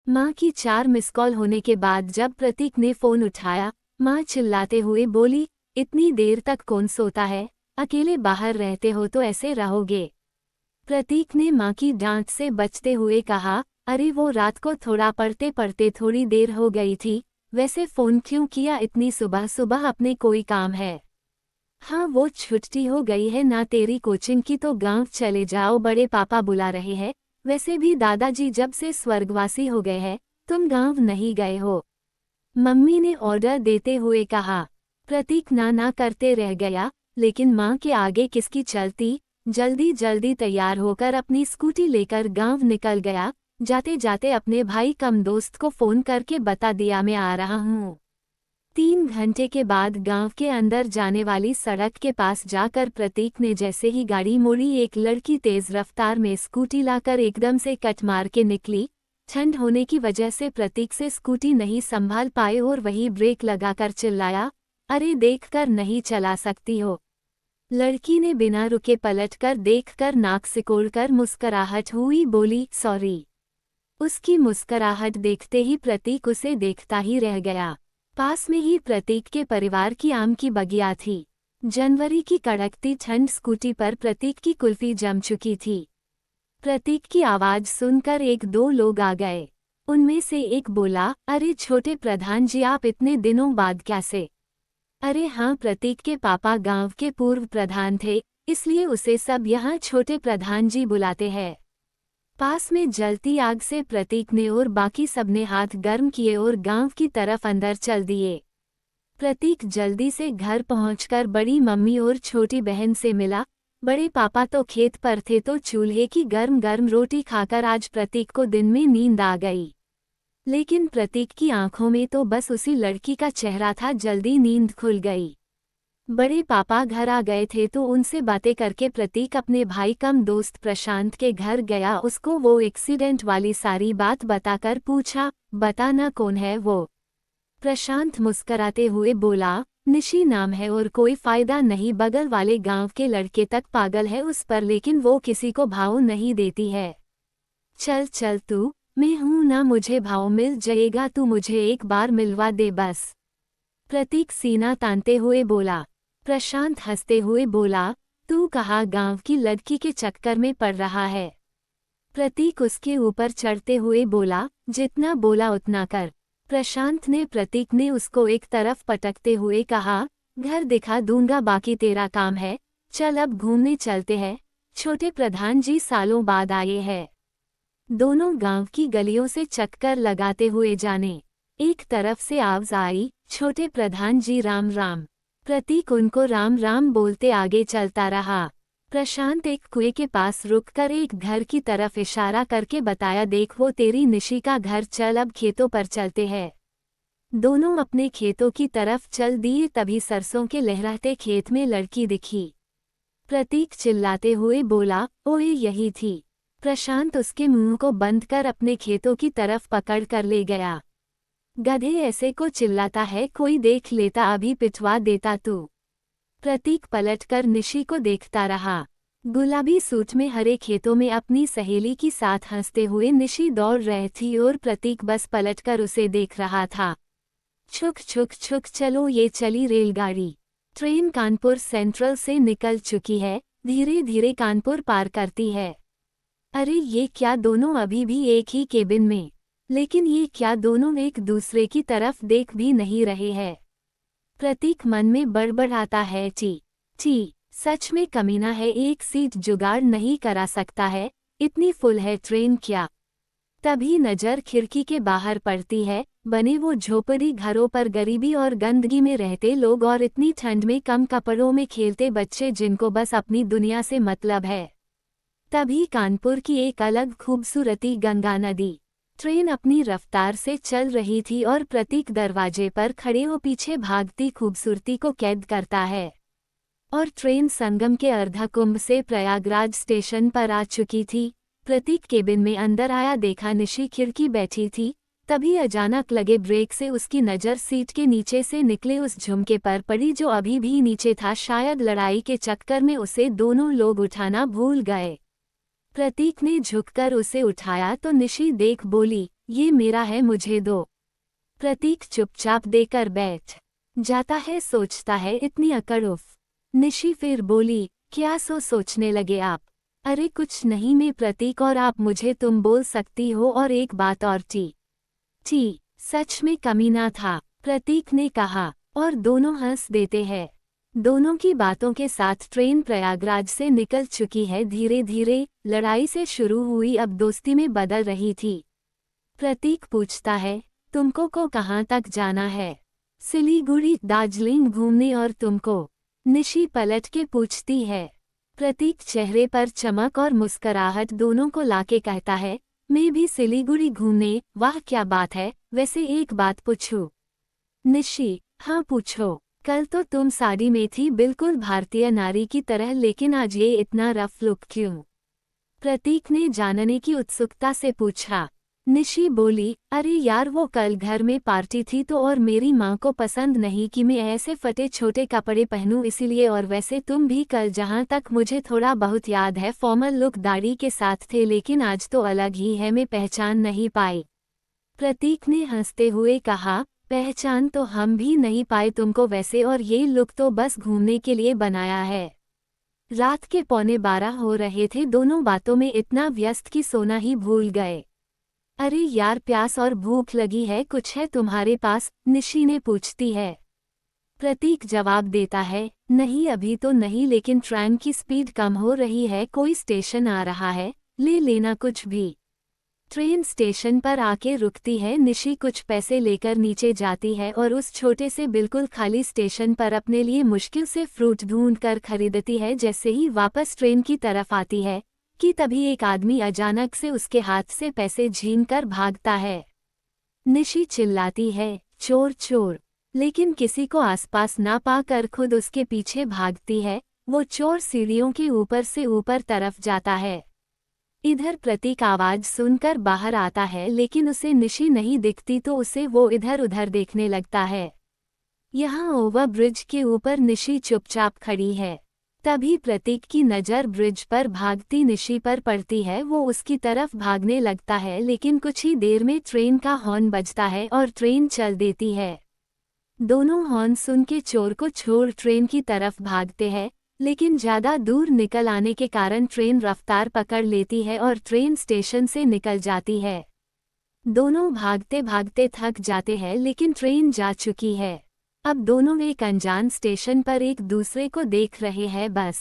माँ की 4 miss call होने के बाद जब प्रतीक ने फोन उठाया, माँ चिल्लाते हुए बोली, इतनी देर तक कौन सोता है, अकेले बाहर रहते हो तो ऐसे रहोगे। प्रतीक ने माँ की डांट से बचते हुए कहा, अरे वो रात को थोड़ा पढ़ते पढ़ते थोड़ी देर हो गई थी, वैसे फोन क्यों किया इतनी सुबह सुबह, अपने कोई काम है? हाँ वो छुट्टी हो गई है ना तेरी कोचिंग की तो गांव चले जाओ, बड़े पापा बुला रहे हैं। वैसे भी दादाजी जब से स्वर्गवासी हो गए हैं, तुम गांव नहीं गए हो, मम्मी ने ऑर्डर देते हुए कहा। प्रतीक ना करते रह गया, लेकिन माँ के आगे किसकी चलती। जल्दी जल्दी तैयार होकर अपनी स्कूटी लेकर गांव निकल गया। जाते जाते अपने भाई कम दोस्त को फोन करके बता दिया मैं आ रहा हूँ। 3 घंटे के बाद गांव के अंदर जाने वाली सड़क के पास जाकर प्रतीक ने जैसे ही गाड़ी मोड़ी, एक लड़की तेज रफ्तार में स्कूटी लाकर एकदम से कट मार के निकली। ठंड होने की वजह से प्रतीक से स्कूटी नहीं संभाल पाए और वही ब्रेक लगाकर चिल्लाया, अरे देखकर नहीं चला सकती हो? लड़की ने बिना रुके पलटकर देखकर नाक सिकोड़कर मुस्कुराहट हुई बोली, सॉरी। उसकी मुस्कुराहट देखते ही प्रतीक उसे देखता ही रह गया। पास में ही प्रतीक के परिवार की आम की बगिया थी। जनवरी की कड़कती ठंड स्कूटी पर प्रतीक की कुल्फी जम चुकी थी। प्रतीक की आवाज सुनकर 1-2 लोग आ गए। उनमें से एक बोला, अरे छोटे प्रधान जी, आप इतने दिनों बाद कैसे? अरे हाँ, प्रतीक के पापा गांव के पूर्व प्रधान थे, इसलिए उसे सब यहाँ छोटे प्रधान जी बुलाते हैं। पास में जलती आग से प्रतीक ने और बाकी सबने हाथ गर्म किए और गांव की तरफ अंदर चल दिए। प्रतीक जल्दी से घर पहुंचकर बड़ी मम्मी और छोटी बहन से मिला। बड़े पापा तो खेत पर थे, तो चूल्हे की गर्म गर्म रोटी खाकर आज प्रतीक को दिन में नींद आ गई। लेकिन प्रतीक की आंखों में तो बस उसी लड़की का चेहरा था। जल्दी नींद खुल गई। बड़े पापा घर आ गए थे तो उनसे बातें करके प्रतीक अपने भाई कम दोस्त प्रशांत के घर गया। उसको वो एक्सीडेंट वाली सारी बात बताकर पूछा, बताना कौन है वो? प्रशांत मुस्कराते हुए बोला, निशी नाम है और कोई फायदा नहीं, बगल वाले गांव के लड़के तक पागल है उस पर, लेकिन वो किसी को भाव नहीं देती है। चल चल तू, मैं हूं ना, मुझे भाव मिल जाएगा, तू मुझे एक बार मिलवा दे बस। प्रतीक सीना तानते हुए बोला। प्रशांत हंसते हुए बोला, तू कहाँ गांव की लड़की के चक्कर में पड़ रहा है? प्रतीक उसके ऊपर चढ़ते हुए बोला, जितना बोला उतना कर। प्रशांत ने प्रतीक ने उसको एक तरफ पटकते हुए कहा, घर दिखा दूंगा, बाकी तेरा काम है, चल अब घूमने चलते हैं। छोटे प्रधान जी सालों बाद आए हैं। दोनों गांव की गलियों से चक्कर लगाते हुए जाने। एक तरफ से आवाज आई, छोटे प्रधान जी राम राम। प्रतीक उनको राम राम बोलते आगे चलता रहा। प्रशांत एक कुएं के पास रुककर एक घर की तरफ इशारा करके बताया, देख वो तेरी निशी का घर, चल अब खेतों पर चलते हैं। दोनों अपने खेतों की तरफ चल दिए। तभी सरसों के लहराते खेत में लड़की दिखी। प्रतीक चिल्लाते हुए बोला, ओए यही थी। प्रशांत उसके मुंह को बंद कर अपने खेतों की तरफ पकड़ कर ले गया। गधे ऐसे को चिल्लाता है, कोई देख लेता अभी पिटवा देता तू। प्रतीक पलटकर निशी को देखता रहा। गुलाबी सूट में हरे खेतों में अपनी सहेली की साथ हंसते हुए निशी दौड़ रही थी और प्रतीक बस पलटकर उसे देख रहा था। छुक छुक छुक, चलो ये चली रेलगाड़ी। ट्रेन कानपुर सेंट्रल से निकल चुकी है, धीरे धीरे कानपुर पार करती है। अरे ये क्या, दोनों अभी भी एक ही केबिन में, लेकिन ये क्या, दोनों एक दूसरे की तरफ देख भी नहीं रहे हैं। प्रतीक मन में बड़बड़ाता है, टी सच में कमीना है, एक सीट जुगाड़ नहीं करा सकता है, इतनी फुल है ट्रेन क्या? तभी नजर खिड़की के बाहर पड़ती है, बने वो झोपड़ी घरों पर गरीबी और गंदगी में रहते लोग और इतनी ठंड में कम कपड़ों में खेलते बच्चे जिनको बस अपनी दुनिया से मतलब है। तभी कानपुर की एक अलग खूबसूरती गंगा नदी। ट्रेन अपनी रफ्तार से चल रही थी और प्रतीक दरवाजे पर खड़े हो पीछे भागती खूबसूरती को कैद करता है। और ट्रेन संगम के अर्धकुंभ से प्रयागराज स्टेशन पर आ चुकी थी। प्रतीक केबिन में अंदर आया, देखा निशी खिड़की बैठी थी। तभी अचानक लगे ब्रेक से उसकी नज़र सीट के नीचे से निकले उस झुमके पर पड़ी जो अभी भी नीचे था। शायद लड़ाई के चक्कर में उसे दोनों लोग उठाना भूल गए। प्रतीक ने झुककर उसे उठाया तो निशी देख बोली, ये मेरा है, मुझे दो। प्रतीक चुपचाप देकर बैठ जाता है, सोचता है इतनी अकड़ उफ। निशी फिर बोली, क्या सोचने लगे आप? अरे कुछ नहीं, मैं प्रतीक और आप मुझे तुम बोल सकती हो, और एक बात और टी सच में कमीना था, प्रतीक ने कहा, और दोनों हंस देते हैं। दोनों की बातों के साथ ट्रेन प्रयागराज से निकल चुकी है। धीरे धीरे लड़ाई से शुरू हुई अब दोस्ती में बदल रही थी। प्रतीक पूछता है, तुमको को कहाँ तक जाना है? सिलीगुड़ी, दार्जिलिंग घूमने। और तुमको? निशी पलट के पूछती है। प्रतीक चेहरे पर चमक और मुस्कुराहट दोनों को लाके कहता है, मैं भी सिलीगुड़ी घूमने। वाह क्या बात है, वैसे एक बात पूछूं? निशी, हाँ पूछो। कल तो तुम साड़ी में थी, बिल्कुल भारतीय नारी की तरह, लेकिन आज ये इतना रफ लुक क्यों? प्रतीक ने जानने की उत्सुकता से पूछा। निशी बोली, अरे यार वो कल घर में पार्टी थी तो, और मेरी माँ को पसंद नहीं कि मैं ऐसे फटे छोटे कपड़े पहनूं, इसीलिए। और वैसे तुम भी कल, जहाँ तक मुझे थोड़ा बहुत याद है, फॉर्मल लुक दाढ़ी के साथ थे, लेकिन आज तो अलग ही है, मैं पहचान नहीं पाई। प्रतीक ने हंसते हुए कहा, पहचान तो हम भी नहीं पाए तुमको वैसे, और ये लुक तो बस घूमने के लिए बनाया है। रात के 11:15 हो रहे थे, दोनों बातों में इतना व्यस्त कि सोना ही भूल गए। अरे यार, प्यास और भूख लगी है, कुछ है तुम्हारे पास? निशी ने पूछती है। प्रतीक जवाब देता है, नहीं अभी तो नहीं, लेकिन ट्रेन की स्पीड कम हो रही है, कोई स्टेशन आ रहा है, ले लेना कुछ भी। ट्रेन स्टेशन पर आके रुकती है। निशी कुछ पैसे लेकर नीचे जाती है और उस छोटे से बिल्कुल खाली स्टेशन पर अपने लिए मुश्किल से फ्रूट ढूंढ कर खरीदती है। जैसे ही वापस ट्रेन की तरफ आती है कि तभी एक आदमी अचानक से उसके हाथ से पैसे छीन कर भागता है। निशी चिल्लाती है, चोर चोर, लेकिन किसी को आसपास ना पाकर खुद उसके पीछे भागती है। वो चोर सीढ़ियों के ऊपर से ऊपर तरफ जाता है। इधर प्रतीक आवाज सुनकर बाहर आता है, लेकिन उसे निशी नहीं दिखती तो उसे वो इधर उधर देखने लगता है। यहाँ ओवर ब्रिज के ऊपर निशी चुपचाप खड़ी है। तभी प्रतीक की नज़र ब्रिज पर भागती निशी पर पड़ती है। वो उसकी तरफ भागने लगता है, लेकिन कुछ ही देर में ट्रेन का हॉर्न बजता है और ट्रेन चल देती है। दोनों हॉर्न सुन के चोर को छोड़ ट्रेन की तरफ भागते हैं, लेकिन ज़्यादा दूर निकल आने के कारण ट्रेन रफ्तार पकड़ लेती है और ट्रेन स्टेशन से निकल जाती है। दोनों भागते भागते थक जाते हैं, लेकिन ट्रेन जा चुकी है। अब दोनों एक अनजान स्टेशन पर एक दूसरे को देख रहे हैं बस।